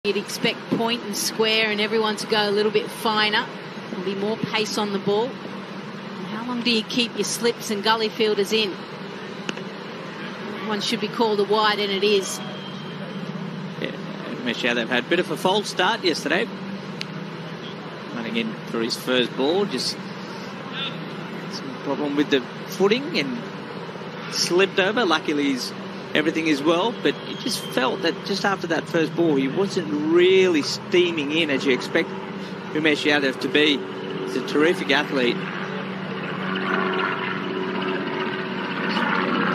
You'd expect point and square and everyone to go a little bit finer. There'll be more pace on the ball. And how long do you keep your slips and gully fielders in? One should be called a wide, and it is. Yeah, Umesh Yadav had a bit of a false start yesterday. Running in for his first ball, just some problem with the footing and slipped over. Luckily, everything is well, but you just felt that just after that first ball, he wasn't really steaming in as you expect Umesh Yadav to be. He's a terrific athlete.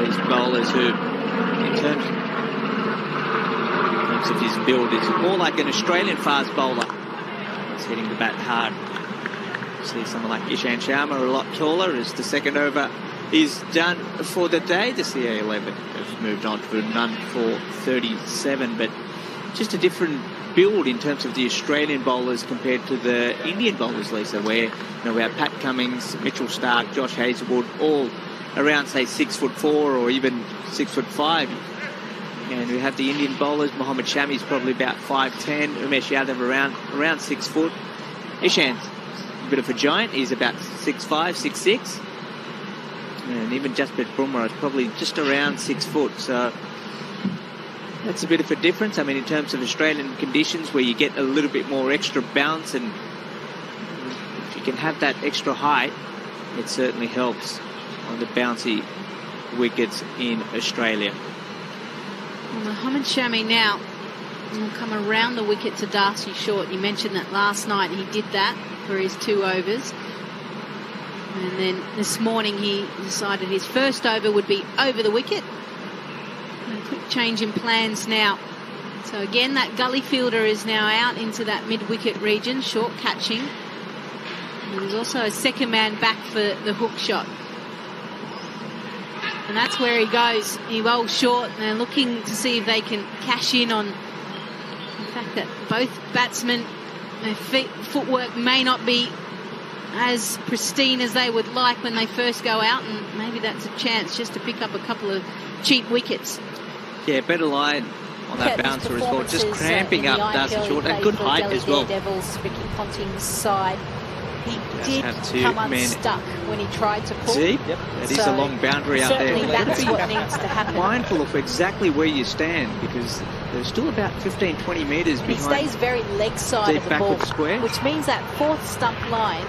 These bowlers who, in terms of his build, is more like an Australian fast bowler. He's hitting the bat hard. See someone like Ishant Sharma a lot taller as the second over is done for the day. The CA11 has moved on to none for 37, but just a different build in terms of the Australian bowlers compared to the Indian bowlers, Lisa, where we have Pat Cummins, Mitchell Starc, Josh Hazlewood, all around, say, 6'4" or even 6'5". And we have the Indian bowlers. Mohammad Shami's probably about 5'10", Umesh Yadav around 6 foot. Ishant's a bit of a giant. He's about 6'5", 6'6". And even Jasprit Bumrah is probably just around 6 foot. So that's a bit of a difference. I mean, in terms of Australian conditions where you get a little bit more extra bounce, and if you can have that extra height, it certainly helps on the bouncy wickets in Australia. Well, Mohammad Shami now will come around the wicket to Darcy Short. You mentioned that last night he did that for his 2 overs. And then this morning he decided his first over would be over the wicket. And a quick change in plans now. So again, that gully fielder is now out into that mid-wicket region, short catching. And there's also a second man back for the hook shot. And that's where he goes. He bowls short, and they're looking to see if they can cash in on the fact that both batsmen, their footwork may not be as pristine as they would like when they first go out, and maybe that's a chance just to pick up a couple of cheap wickets. Yeah, better line on that bouncer as well, just cramping up Darcy Short, and good height as well. Devils, Ricky Ponting's side. He did come unstuck when he tried to pull. See, yep, that is a long boundary out there. That's what needs to happen. Mindful of exactly where you stand, because there's still about 15-20 metres behind. He stays very leg side of the ball, square, which means that fourth stump line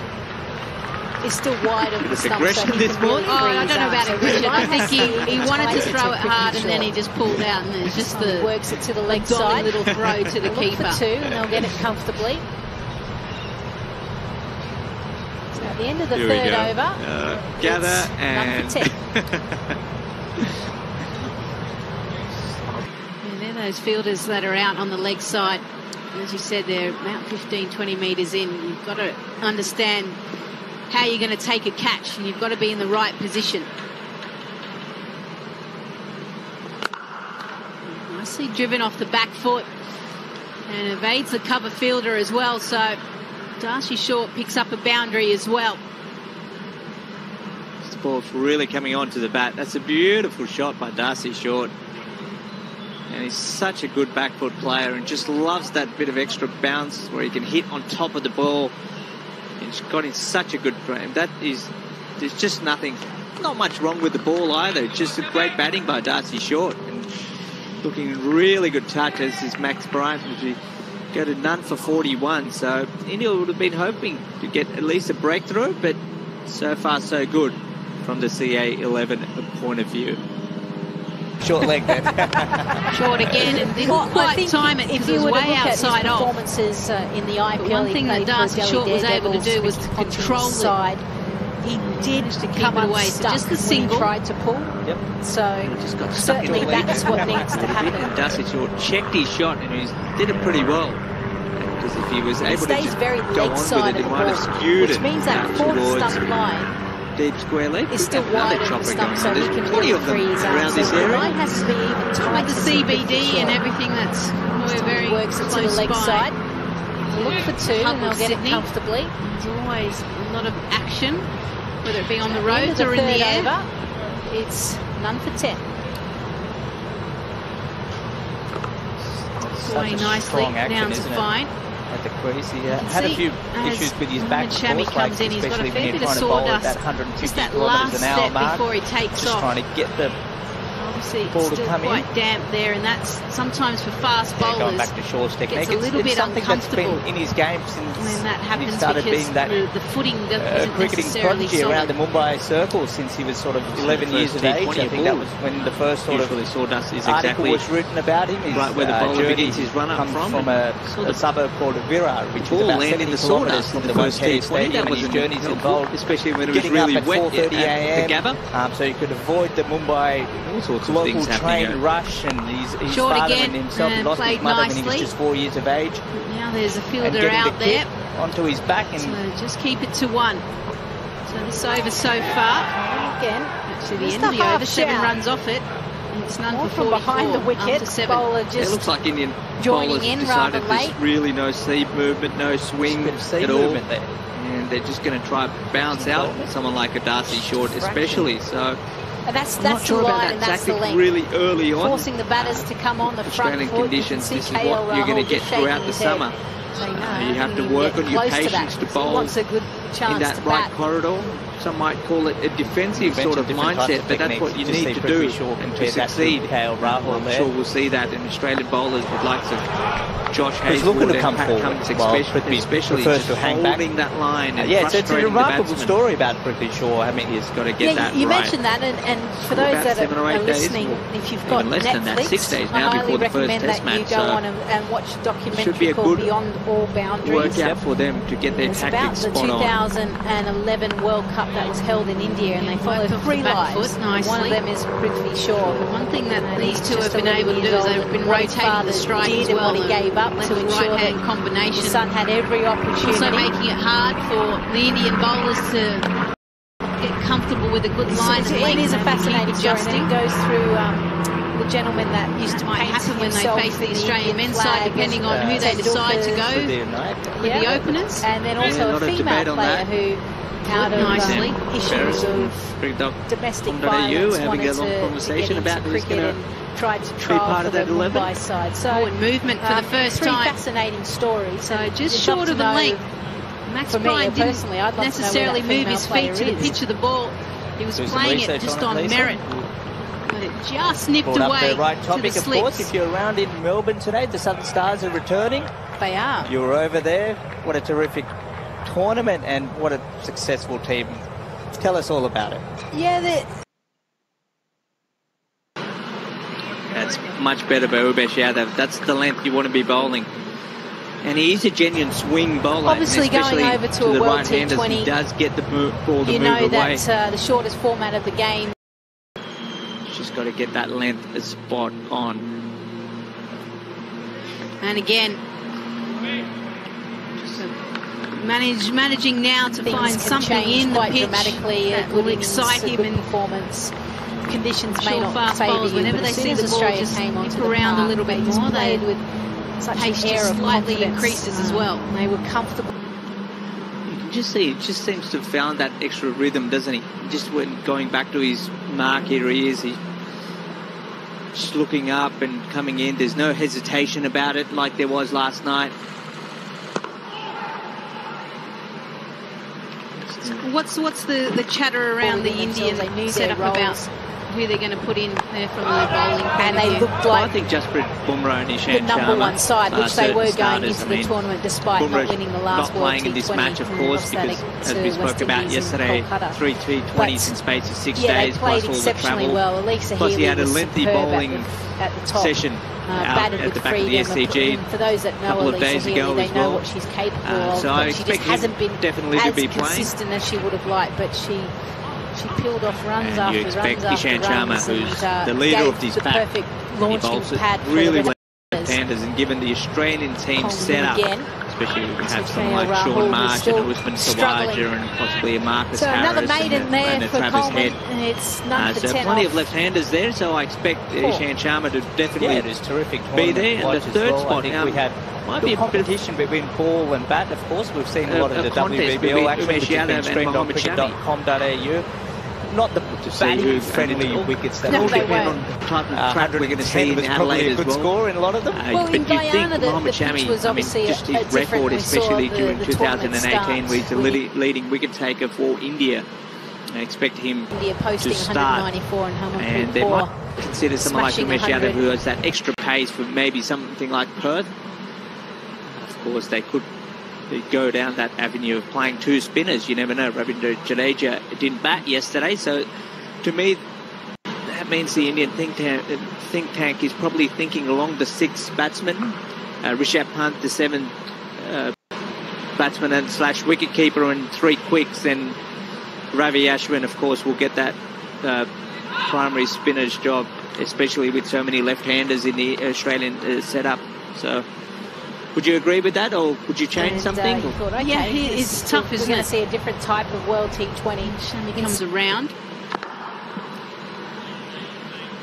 is still wide of the stump. Aggression so this morning. I don't know about aggression. I think he wanted to throw it hard, and then he just pulled out, and it's just the works it to the leg side. Little throw to the keeper. Look for 2, and they'll get it comfortably. So at the end of the third over, gather and they're those fielders that are out on the leg side. As you said, they're about 15-20 metres in. You've got to understand how you're going to take a catch, and you've got to be in the right position. Nicely driven off the back foot, and evades the cover fielder as well, so Darcy Short picks up a boundary as well. This ball's really coming onto the bat. That's a beautiful shot by Darcy Short, and he's such a good back foot player and just loves that bit of extra bounce where he can hit on top of the ball. He's got in such a good frame. There's just nothing, not much wrong with the ball either. It's just a great batting by Darcy Short, and looking really good touch as is Max Bryant, as we go to none for 41. So India would have been hoping to get at least a breakthrough, but so far so good from the CA11 point of view. Short leg then. Short again, and didn't quite time it because it was way outside off. Performances in the IPL, one thing that Darcy Short was able to do was to control side. He did to keep it away. So just the single. Tried to pull. Yep. So just got certainly that's what needs to happen. Darcy Short checked his shot, and he did it pretty well. Because if he was able to just go on with it, he might have skewed it. Which means that fourth stump line deep square leg is still wide of the stump, so he can plenty of them around this area. The line has to be even tight. With the CBD and everything, we're very works it to the leg side. Look for 2, and they'll get it comfortably. There's always a lot of action, whether it be on the roads or in the air. Over, it's none for 10. away nicely. Down to Fine. At the crease, he had a few issues with his back. Chami comes in, he's got a fair bit of sawdust. Just that last step before he takes off. Just trying to get the ball to come in. Quite damp there, and that's sometimes for fast bowlers. Going back to Shaw's technique, it's a little bit uncomfortable. That's been in his game since when that happens, he started because being that the footing isn't cricketing necessarily prodigy solid. around the Mumbai circle since he was sort of 11 years of age. I think that was when the first sort of sawdust is article exactly was written about him. Right where the bowler begins his run up from a suburb called Virar, which is about 70 kilometres from the Wankhede Stadium, and his journey's involved, especially when it was really wet at the Gabba. So you could avoid the Mumbai local train rush, and his father and himself lost his mother when he was just 4 years of age. Now there's a fielder out there onto his back, and so just keep it to 1. So this over so far. Again, actually the end of the over, 7 runs off it. It's none for 44 behind the wicket. Bowler just it looks like Indian bowlers decided there's really no seam movement, no swing at all, and they're just going to try bounce out someone like a Darcy Short, especially. So. And that's the line, and that's the length. Really early on, forcing the batters to come on the front Australian foot. conditions, this is what you're going to get throughout the summer. You have to work on your patience to bowl in that right corridor. Some might call it a defensive sort of mindset, but that's what you need to do to succeed. I'm sure we'll see that in Australian bowlers with likes of Josh Hazlewood and Pat Cummins, especially just holding that line and it's a remarkable story about Prithvi Shaw. I mean, he's got to get that right. You mentioned that, and for those that are listening, if you've got less than that, 6 days now before the first Test match, you go on and watch a documentary called Beyond All Boundaries. Workout for them to get their tactics spot on. It's about the 2011 World Cup that was held in India, and they followed 3 lives. One of them is Prithvi Shaw. One thing that these two have been able to do is they've been rotating the strike as well. What he gave up to ensure right-hand combination. His son had every opportunity. Also making it hard for the Indian bowlers to get comfortable with a good line. It is a fascinating story. It goes through the gentleman that used to might happen when they face the Australian men's side, depending on who they decide to go with the openers. And then also a female player who, out of nicely issues of domestic violence, having a long conversation about who's going to tried to trial part for of that the Mumbai side. So movement for the first time. 3 fascinating stories. So just short of the length. Max Bryan didn't necessarily move his feet to the pitch of the ball. He was playing it just on merit. But it just nipped away right topic, to the of course. If you're around in Melbourne today, the Southern Stars are returning. They are. You were over there. What a terrific tournament, and what a successful team. Tell us all about it. Yeah, that's much better by Umesh Yadav. That's the length you want to be bowling. And he is a genuine swing bowler. Obviously, going over to a World T20, he does get the ball to move away. You know that the shortest format of the game. Just got to get that length spot on. And again, managing now to find something in the pitch dramatically that will excite him and performance. Conditions may not fast favour bowlers. you, Whenever they see the ball just came nip around a little bit more, they with such pace an air just of slightly increases as well. They were comfortable. You can just see, it just seems to have found that extra rhythm, doesn't he? Just when going back to his mark, here he is. He's just looking up and coming in. There's no hesitation about it like there was last night. What's the chatter around the Indian setup about who they're going to put in there from the bowling? And they looked like I think Jasprit Bumrah and Ishant the number one side, which they were going into the tournament despite Bumrah not winning the last World T20 in this match, of course, because as we spoke about yesterday, 3 T20s in space of 6 days, plus all the travel. Well. Elisa plus he had a was lengthy bowling at the top. session out at the back of the SCG for those that know Elisa Healy, they know what she's capable of. So I she just hasn't been definitely as to be consistent as she would have liked, but she peeled off runs and after you expect runs Ishant after Sharma, runs, who's and the leader of this pack, perfect he launching bowls it pad really for well left-handers, and given the Australian team set up, especially when we have someone like Rahul Shaun Marsh and Usman struggling. Khawaja and possibly a Marcus So Harris another maiden and there a for Travis Coleman, Head. and it's none for So 10 plenty off. of left-handers there, so I expect Ishant Sharma to definitely it is terrific be there. And the third spot now we had might be a competition between ball and bat. Of course, we've seen a lot of the WBBL action, which has been streamed on cricket.com.au. not the batting-friendly wickets that will depend on the type of track we're going to see in Adelaide as well. Good score in a lot of them. Well, in Guyana, the pitch was obviously just his record, especially during 2018, where he's the leading wicket taker for India. I expect him posting to start, 194 and they might consider someone like Umesh Yadav who has that extra pace for maybe something like Perth. Of course, they could go down that avenue of playing two spinners. You never know. Ravindra Jadeja didn't bat yesterday, so to me, that means the Indian think tank is probably thinking along the 6 batsmen. Rishabh Pant, the 7 batsman and / wicketkeeper, and 3 quicks, and Ravi Ashwin, of course, will get that primary spinner's job, especially with so many left-handers in the Australian setup. So, would you agree with that, or would you change something? Thought, okay, yeah, it's tough, isn't it? We're going to see a different type of World T20. He comes around.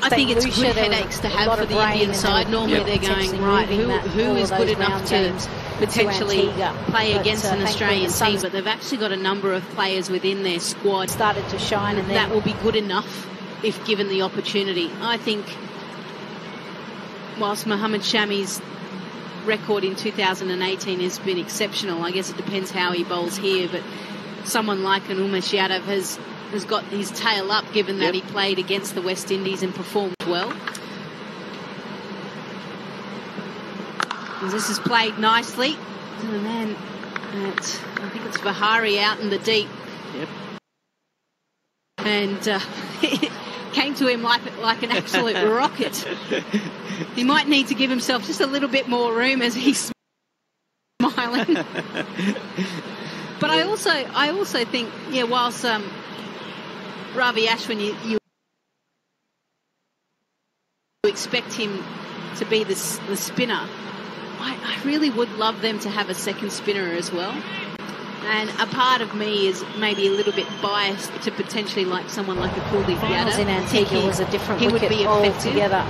I think it's good headaches to have for the Indian side. Normally they're going, right, who is good enough to potentially play against an Australian team, but they've actually got a number of players within their squad started to shine, and that will be good enough if given the opportunity. I think whilst Mohammad Shami's record in 2018 has been exceptional, I guess it depends how he bowls here, but someone like an Umesh Yadav has got his tail up, given that he played against the West Indies and performed well. And this is played nicely to the man I think it's Vihari out in the deep. Yep. And it came to him like an absolute rocket. He might need to give himself just a little bit more room as he's smiling. But I also think, whilst Ravi Ashwin, you expect him to be the spinner, I really would love them to have a second spinner as well. And a part of me is maybe a little bit biased to potentially like someone like a Kuldeep Yadav. In Antigua was a different wicket altogether.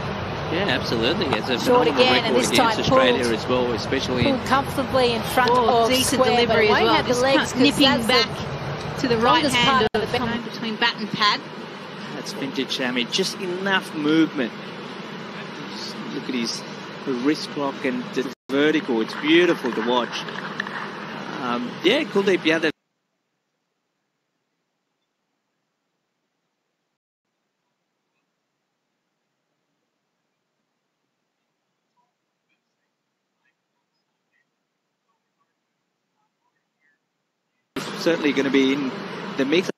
Yeah, absolutely. It's a short again, and this time Australia as well, especially pulled comfortably in front of decent square, delivery as well. Just legs nipping back to the right hand of between bat and pad. That's vintage Shami. Just enough movement. Just look at his wrist clock and the vertical. It's beautiful to watch. Kuldeep Yadav. Certainly going to be in the mix.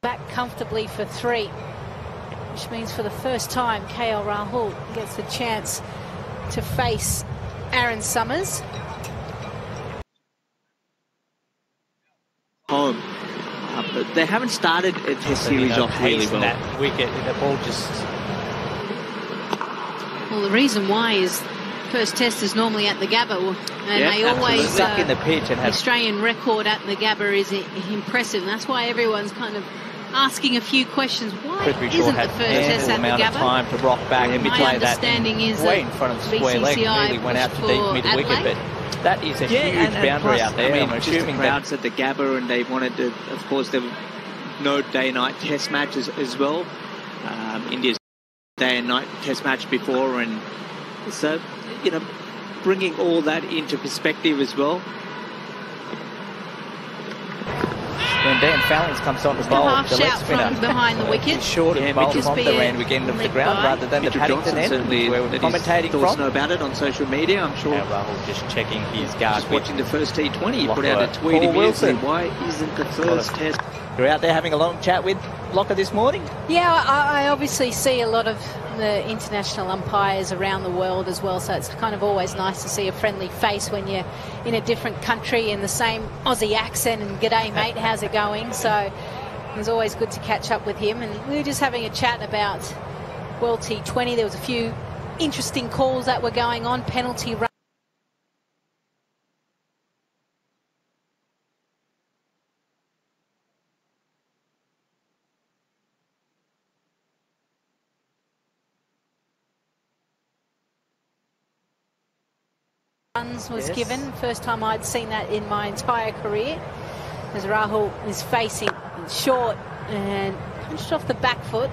Back comfortably for 3, which means for the first time KL Rahul gets the chance to face Aaron Summers. Home. But they haven't started a test series off really well. That wicket, the ball just... Well, the reason why is first test is normally at the Gabba, and they always stuck in the pitch, and Australian record at the Gabba is impressive, and that's why everyone's kind of asking a few questions. Why isn't the first test at the Gabba? Time to rock back and my understanding is way in front of square leg, really went out to deep mid wicket, but that is a huge boundary out there. I'm assuming the crowds at the Gabba, and they wanted to, of course, there were no day-night test matches as well. India's day and night test match before, and so bringing all that into perspective as well. When Dan Fallings comes on to bowl, the leg spinner behind the wicket, short of bowl from the Randwick end of the ground rather than the Paddington end, where we're commentating from. Know about it on social media, I'm sure. Rahul just checking his guard. Just watching the first T20, he put out a tweet immediately. Why isn't the first test? You're out there having a long chat with Locker this morning? Yeah, I obviously see a lot of the international umpires around the world as well, so it's kind of always nice to see a friendly face when you're in a different country in the same Aussie accent and g'day mate, how's it going? So it's always good to catch up with him, and we were just having a chat about World T20. There was a few interesting calls that were going on, penalty run. Was given. First time I'd seen that in my entire career. as Rahul is facing short and punched off the back foot,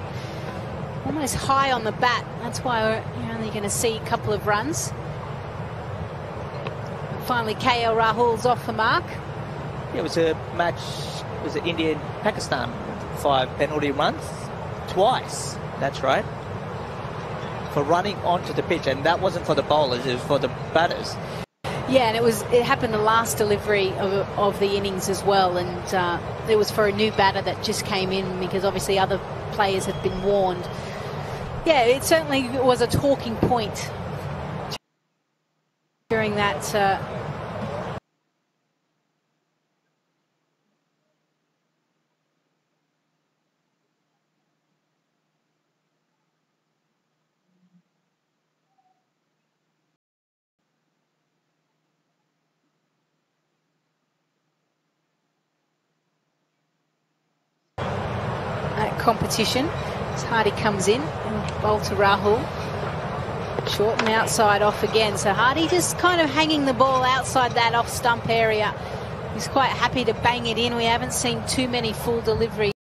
almost high on the bat. That's why you're only going to see a couple of runs. Finally, KL Rahul's off the mark. Yeah, it was a match, was it India and Pakistan? 5 penalty runs, twice, that's right, for running onto the pitch, and that wasn't for the bowlers, it was for the batters. Yeah, and it happened the last delivery of the innings as well, and it was for a new batter that just came in because obviously other players had been warned. Yeah, it certainly was a talking point during that competition. As Hardy comes in and bowl to Rahul. Short and outside off again. So Hardy just kind of hanging the ball outside that off stump area. He's quite happy to bang it in. We haven't seen too many full deliveries.